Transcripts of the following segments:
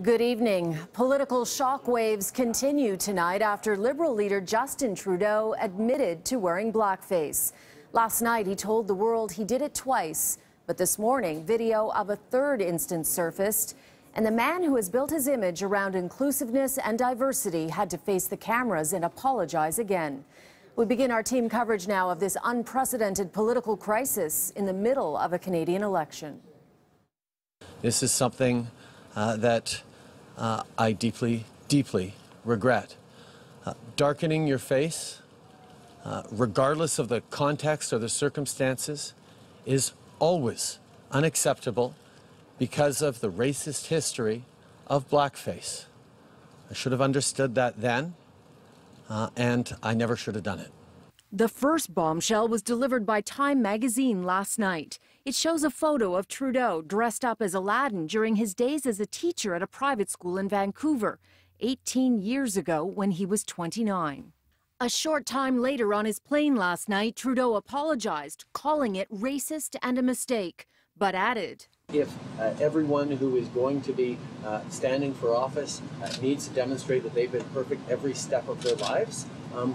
Good evening. Political shockwaves continue tonight after Liberal leader Justin Trudeau admitted to wearing blackface. Last night, he told the world he did it twice, but this morning, video of a third instance surfaced, and the man who has built his image around inclusiveness and diversity had to face the cameras and apologize again. We begin our team coverage now of this unprecedented political crisis in the middle of a Canadian election. This is something that I deeply, deeply regret. Darkening your face, regardless of the context or the circumstances, is always unacceptable because of the racist history of blackface. I should have understood that then, and I never should have done it. The first bombshell was delivered by Time magazine last night. It shows a photo of Trudeau dressed up as Aladdin during his days as a teacher at a private school in Vancouver, 18 years ago when he was 29. A short time later on his plane last night, Trudeau apologized, calling it racist and a mistake, but added, If everyone who is going to be standing for office needs to demonstrate that they've been perfect every step of their lives,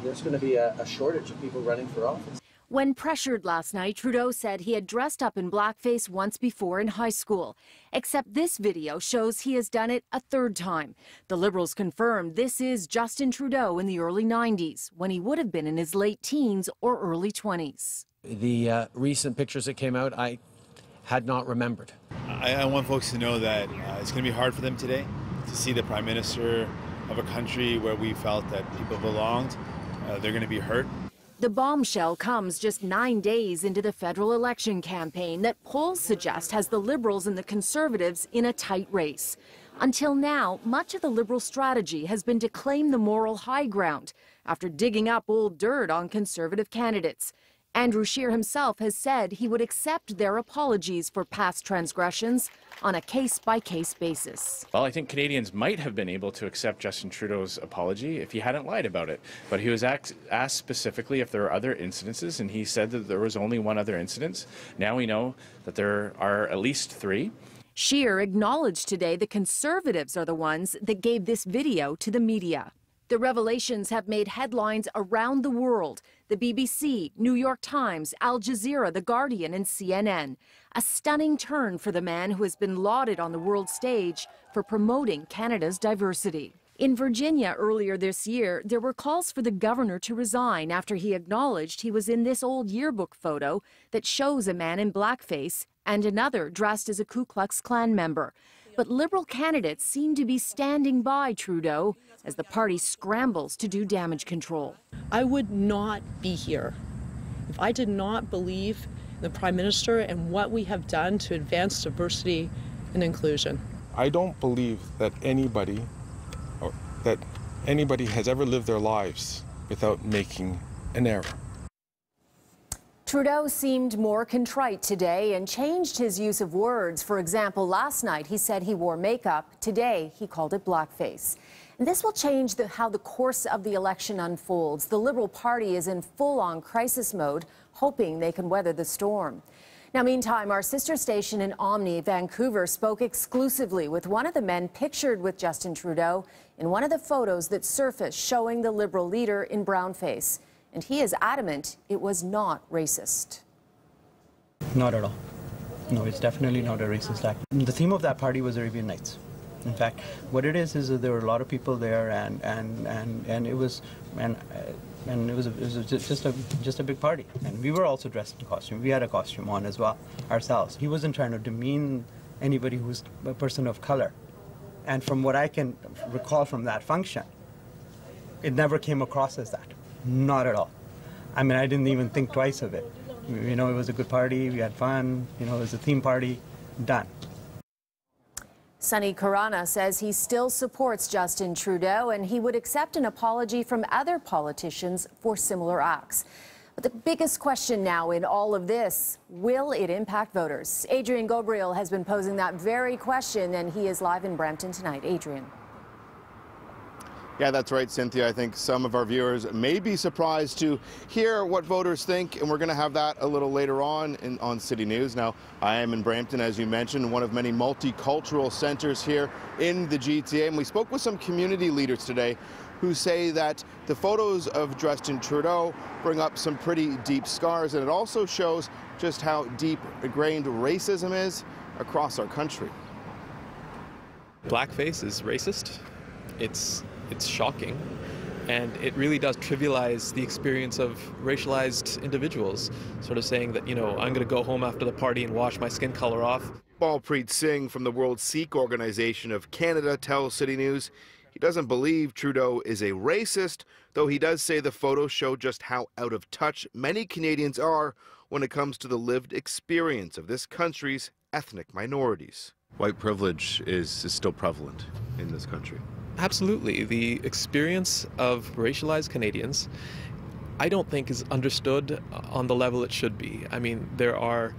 there's going to be a shortage of people running for office. When pressured last night, Trudeau said he had dressed up in blackface once before in high school. Except this video shows he has done it a third time. The Liberals confirmed this is Justin Trudeau in the early 90s, when he would have been in his late teens or early 20s. The recent pictures that came out, I had not remembered. I want folks to know that it's going to be hard for them today to see the Prime Minister of a country where we felt that people belonged. They're going to be hurt. The bombshell comes just 9 days into the federal election campaign that polls suggest has the Liberals and the Conservatives in a tight race. Until now, much of the Liberal strategy has been to claim the moral high ground after digging up old dirt on Conservative candidates. Andrew Scheer himself has said he would accept their apologies for past transgressions on a case-by-case basis. Well, I think Canadians might have been able to accept Justin Trudeau's apology if he hadn't lied about it. But he was asked specifically if there were other incidences, and he said that there was only one other incident. Now we know that there are at least 3. Scheer acknowledged today the Conservatives are the ones that gave this video to the media. The revelations have made headlines around the world. The BBC, New York Times, Al Jazeera, The Guardian, and CNN. A stunning turn for the man who has been lauded on the world stage for promoting Canada's diversity. In Virginia earlier this year, there were calls for the governor to resign after he acknowledged he was in this old yearbook photo that shows a man in blackface and another dressed as a Ku Klux Klan member. But Liberal candidates seem to be standing by Trudeau as the party scrambles to do damage control. I would not be here if I did not believe in the Prime Minister and what we have done to advance diversity and inclusion. I don't believe that anybody has ever lived their lives without making an error. Trudeau seemed more contrite today and changed his use of words. For example, last night he said he wore makeup. Today he called it blackface. And this will change how the course of the election unfolds. The Liberal Party is in full-on crisis mode, hoping they can weather the storm. Now, meantime, our sister station in Omni, Vancouver, spoke exclusively with one of the men pictured with Justin Trudeau in one of the photos that surfaced showing the Liberal leader in brownface. And he is adamant it was not racist. Not at all. No, it's definitely not a racist act. The theme of that party was Arabian Nights. In fact, what it is that there were a lot of people there, and it was just a big party. And we were also dressed in costume. We had a costume on as well ourselves. He wasn't trying to demean anybody who's a person of color. And from what I can recall from that function, it never came across as that. Not at all. I mean, I didn't even think twice of it. You know, it was a good party, we had fun, you know, it was a theme party, done. Sonny Karana says he still supports Justin Trudeau and he would accept an apology from other politicians for similar acts. But the biggest question now in all of this, will it impact voters? Adrian Gabriel has been posing that very question, and he is live in Brampton tonight. Adrian. Yeah, that's right, Cynthia. I think some of our viewers may be surprised to hear what voters think, and we're going to have that a little later on City News. Now, I am in Brampton, as you mentioned, one of many multicultural centers here in the GTA, and we spoke with some community leaders today who say that the photos of Justin Trudeau bring up some pretty deep scars, and it also shows just how deep ingrained racism is across our country. Blackface is racist. It's shocking, and it really does trivialize the experience of racialized individuals, sort of saying that, you know, I'm going to go home after the party and wash my skin color off. Balpreet Singh from the World Sikh Organization of Canada tells City News he doesn't believe Trudeau is a racist, though he does say the photos show just how out of touch many Canadians are when it comes to the lived experience of this country's ethnic minorities. White privilege is still prevalent in this country. Absolutely. The experience of racialized Canadians, I don't think is understood on the level it should be. I mean, there are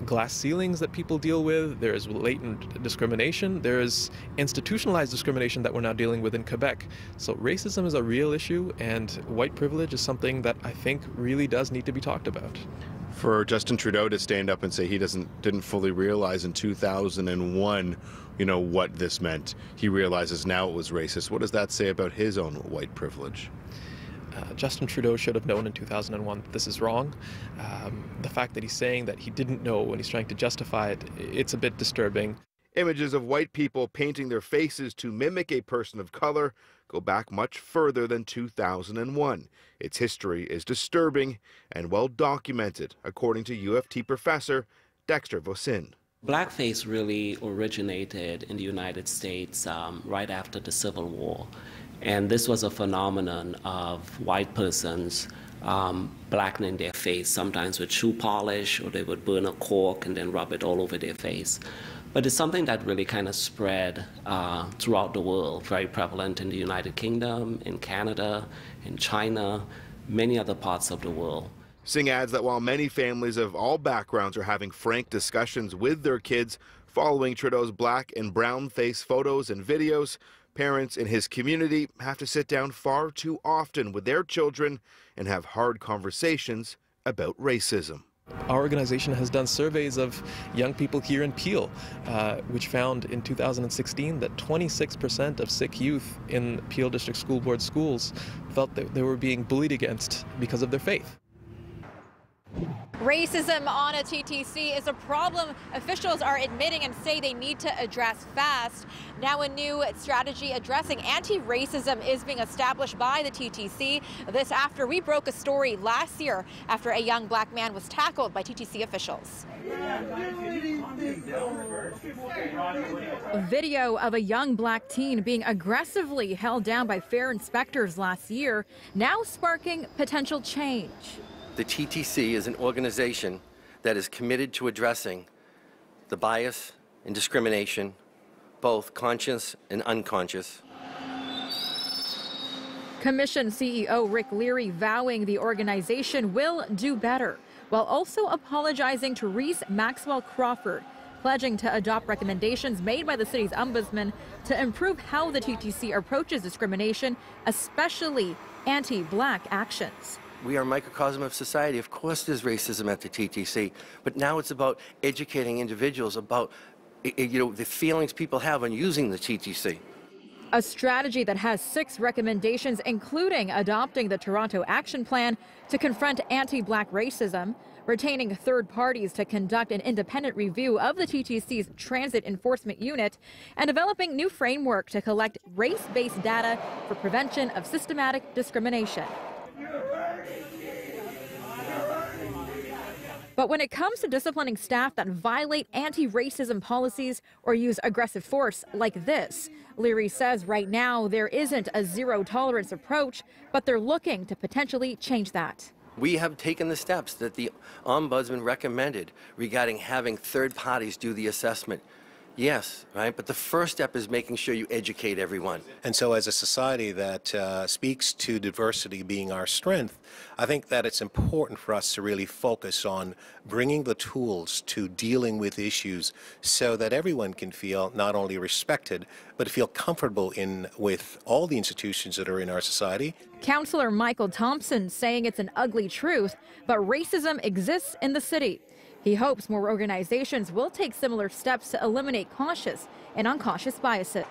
glass ceilings that people deal with, there is latent discrimination, there is institutionalized discrimination that we're now dealing with in Quebec. So racism is a real issue, and white privilege is something that I think really does need to be talked about. For Justin Trudeau to stand up and say he didn't fully realize in 2001, you know, what this meant, he realizes now it was racist. What does that say about his own white privilege? Justin Trudeau should have known in 2001 that this is wrong. The fact that he's saying that he didn't know when he's trying to justify it, it's a bit disturbing. Images of white people painting their faces to mimic a person of color go back much further than 2001. Its history is disturbing and well documented, according to U of T professor Dexter Vosin. Blackface really originated in the United States right after the Civil War. And this was a phenomenon of white persons blackening their face, sometimes with shoe polish, or they would burn a cork and then rub it all over their face. But it's something that really kind of spread throughout the world, very prevalent in the United Kingdom, in Canada, in China, many other parts of the world. Singh adds that while many families of all backgrounds are having frank discussions with their kids following Trudeau's black and brown face photos and videos, parents in his community have to sit down far too often with their children and have hard conversations about racism. Our organization has done surveys of young people here in Peel, which found in 2016 that 26% of Sikh youth in Peel District School Board schools felt that they were being bullied against because of their faith. Racism on a TTC is a problem officials are admitting and say they need to address fast. Now a new strategy addressing anti-racism is being established by the TTC. This after we broke a story last year after a young black man was tackled by TTC officials. A video of a young black teen being aggressively held down by fare inspectors last year, now sparking potential change. The TTC is an organization that is committed to addressing the bias and discrimination, both conscious and unconscious. Commission CEO Rick Leary vowing the organization will do better, while also apologizing to Reese Maxwell Crawford, pledging to adopt recommendations made by the city's ombudsman to improve how the TTC approaches discrimination, especially anti-black actions. We are a microcosm of society. Of course there's racism at the TTC, but now it's about educating individuals about, you know, the feelings people have on using the TTC. A strategy that has 6 recommendations, including adopting the Toronto Action Plan to confront anti-black racism, retaining third parties to conduct an independent review of the TTC's Transit Enforcement Unit, and developing new framework to collect race-based data for prevention of systematic discrimination. But when it comes to disciplining staff that violate anti-racism policies or use aggressive force like this, Leary says right now there isn't a zero-tolerance approach, but they're looking to potentially change that. We have taken the steps that the Ombudsman recommended regarding having third parties do the assessment. Yes, right? But the first step is making sure you educate everyone. And so as a society that speaks to diversity being our strength, I think that it's important for us to really focus on bringing the tools to dealing with issues so that everyone can feel not only respected, but feel comfortable with all the institutions that are in our society. Councillor Michael Thompson saying it's an ugly truth, but racism exists in the city. He hopes more organizations will take similar steps to eliminate conscious and unconscious biases.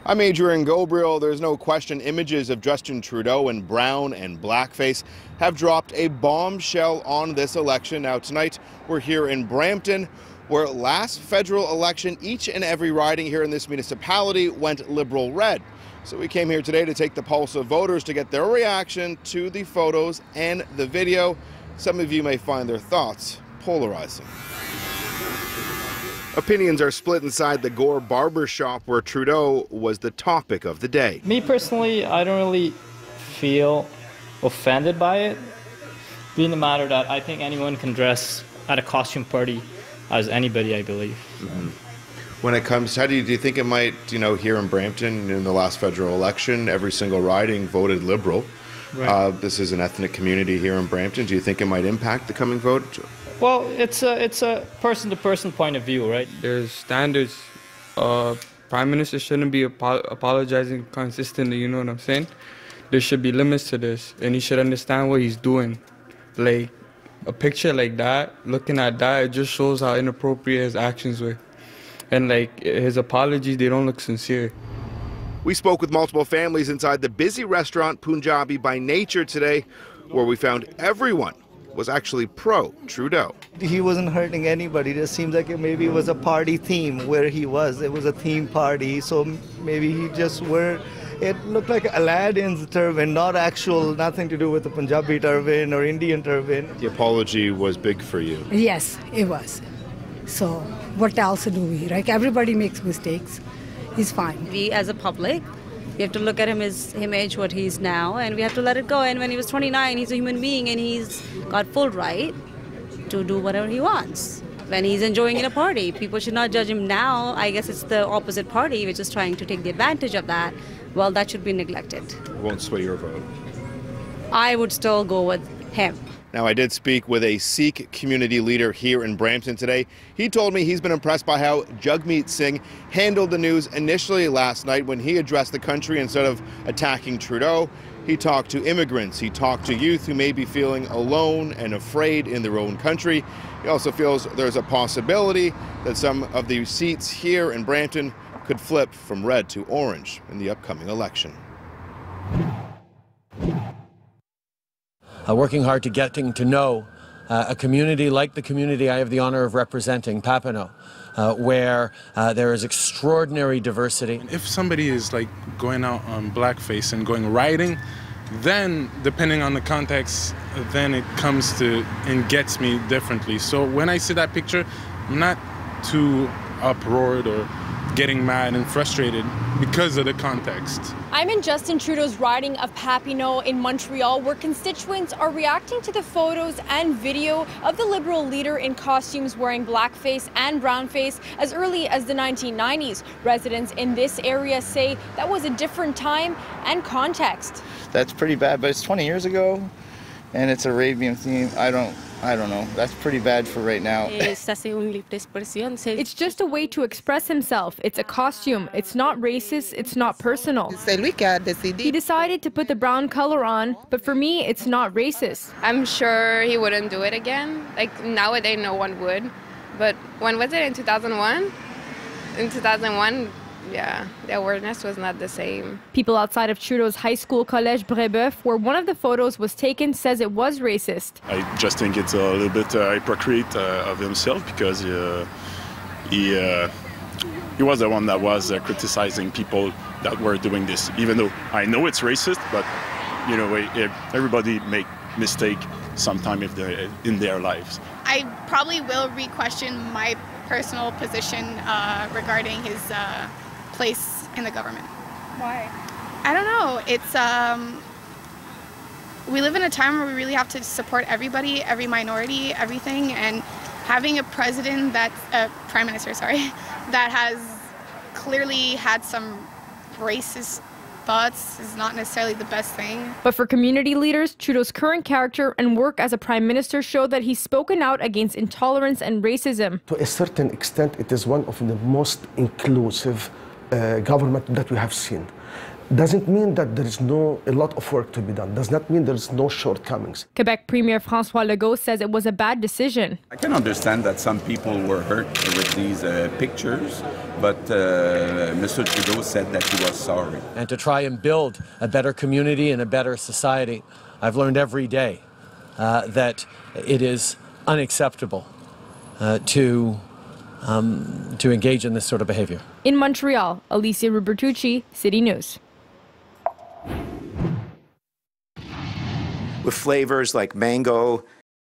I'm Adrian Gobriel. There's no question images of Justin Trudeau in brown and blackface have dropped a bombshell on this election. Now tonight we're here in Brampton, where last federal election each and every riding here in this municipality went Liberal red. So we came here today to take the pulse of voters to get their reaction to the photos and the video. Some of you may find their thoughts polarizing. Opinions are split inside the Gore barber shop where Trudeau was the topic of the day. Me personally, I don't really feel offended by it, being the matter that I think anyone can dress at a costume party as anybody, I believe. Mm-hmm. When it comes, how do you think it might, here in Brampton in the last federal election, every single riding voted Liberal. Right. This is an ethnic community here in Brampton. Do you think it might impact the coming vote? Well, it's a person-to-person point of view, right? There's standards. Prime Minister shouldn't be apologizing consistently, you know what I'm saying? There should be limits to this, and he should understand what he's doing. Like, a picture like that, looking at that, it just shows how inappropriate his actions were. And, like, his apologies, they don't look sincere. We spoke with multiple families inside the busy restaurant Punjabi by Nature today, where we found everyone was actually pro-Trudeau. He wasn't hurting anybody. It just seems like maybe it was a party theme where he was. It was a theme party, so maybe he just wore, it looked like Aladdin's turban, not actual, nothing to do with the Punjabi turban or Indian turban. The apology was big for you. Yes, it was. So what else do we? Like, everybody makes mistakes. He's fine. We as a public, we have to look at him his image, what he's now, and we have to let it go. And when he was 29, he's a human being and he's got full right to do whatever he wants. When he's enjoying in a party, people should not judge him now. I guess it's the opposite party which is trying to take the advantage of that. Well, that should be neglected. It won't sway your vote. I would still go with him. Now, I did speak with a Sikh community leader here in Brampton today. He told me he's been impressed by how Jagmeet Singh handled the news initially last night when he addressed the country instead of attacking Trudeau. He talked to immigrants. He talked to youth who may be feeling alone and afraid in their own country. He also feels there's a possibility that some of the seats here in Brampton could flip from red to orange in the upcoming election. Working hard to getting to know a community like the community I have the honor of representing, Papineau, where there is extraordinary diversity. If somebody is like going out on blackface and going riding, then depending on the context, then it comes to and gets me differently. So when I see that picture, I'm not too uproared or getting mad and frustrated because of the context. I'm in Justin Trudeau's riding of Papineau in Montreal, where constituents are reacting to the photos and video of the Liberal leader in costumes wearing blackface and brownface as early as the 1990s. Residents in this area say that was a different time and context. That's pretty bad, but it's 20 years ago, and it's Arabian theme. I don't know. That's pretty bad for right now. It's just a way to express himself. It's a costume. It's not racist. It's not personal. He decided to put the brown color on, but for me, it's not racist. I'm sure he wouldn't do it again. Like, nowadays, no one would. But when was it? In 2001? In 2001, yeah, the awareness was not the same. People outside of Trudeau's high school, Collège Brébeuf, where one of the photos was taken, says it was racist. I just think it's a little bit hypocrite of himself because he was the one that was criticizing people that were doing this. Even though I know it's racist, but you know, everybody make mistake sometime if they're in their lives. I probably will re-question my personal position regarding his place in the government. Why? I don't know. It's we live in a time where we really have to support everybody, every minority, everything, and having a president prime minister, that has clearly had some racist thoughts is not necessarily the best thing. But for community leaders, Trudeau's current character and work as a prime minister show that he's spoken out against intolerance and racism. To a certain extent, it is one of the most inclusive government that we have seen. Doesn't mean that there is a lot of work to be done. Does not mean there is no shortcomings. Quebec Premier François Legault says it was a bad decision. I can understand that some people were hurt with these pictures, but Mr. Trudeau said that he was sorry. And to try and build a better community and a better society, I've learned every day that it is unacceptable to engage in this sort of behavior. In Montreal, Alicia Rubertucci, City News. With flavors like mango,